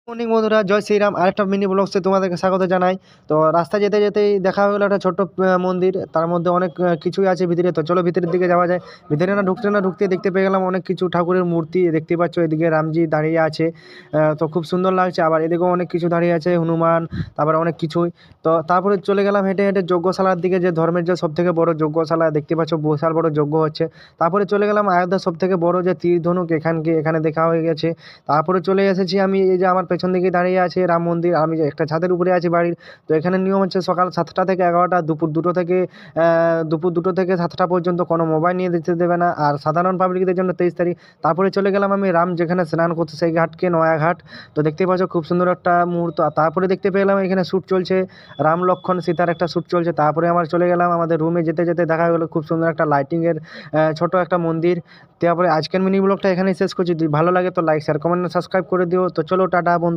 Morning বন্ধুরা, জয় শ্রীরাম। আরেকটা mini ব্লগসে তোমাদেরকে স্বাগত জানাই। তো রাস্তা যেতে যেতেই দেখা হলো একটা ছোট্ট মন্দির, তার মধ্যে অনেক কিছুই আছে ভিতরে। তো চলো ভিতরের দিকে যাওয়া যায়। ভিতরে না ঢুকতে দেখতে পেয়ে গেলাম অনেক কিছু ঠাকুরের মূর্তি দেখতে পাচ্ছ। এদিকে রামজি দাঁড়িয়ে আছে, তো খুব সুন্দর লাগছে। আবার এদিকেও অনেক কিছু দাঁড়িয়ে আছে, হনুমান, তারপরে অনেক কিছুই। তো তারপরে চলে গেলাম হেঁটে হেঁটে যজ্ঞশালার দিকে, যে ধর্মের যে সব থেকে বড় যজ্ঞশালা দেখতে পাচ্ছ, বিশাল বড় যজ্ঞ হচ্ছে। তারপরে চলে গেলাম অযোধ্যার সব থেকে বড় যে তীর ধনুক, এখানে দেখা হয়ে গেছে। তারপরে চলে এসেছি আমি, এই যে আমার পেছন দিকে দাঁড়িয়ে আছে রাম মন্দির। আমি যে একটা ছাদের উপরে আছি বাড়ির। তো এখানে নিয়ম হচ্ছে সকাল 7টা থেকে 11টা, দুপুর 2টো থেকে 7টা পর্যন্ত কোনো মোবাইল নিয়ে যেতে দেবে না, আর সাধারণ পাবলিকদের জন্য 23 তারিখ। তারপরে চলে গেলাম আমি রাম যেখানে স্নান করতে, সেই ঘাটকে নয়াঘাট। তো দেখতে পাচ্ছ খুব সুন্দর একটা মুহূর্ত। আর তারপরে দেখতে পেলাম এখানে শ্যুট চলছে, রাম লক্ষ্মণ সীতার একটা শ্যুট চলছে। তারপরে আমার চলে গেলাম আমাদের রুমে, যেতে যেতে দেখা গেলো খুব সুন্দর একটা লাইটিংয়ের ছোট একটা মন্দির। তারপরে আজকের মিনি ব্লগটা এখানেই শেষ করছি। যদি ভালো লাগে তো লাইক শেয়ার কমেন্ট সাবস্ক্রাইব করে দিও। তো চলো টাটা বন্ধু।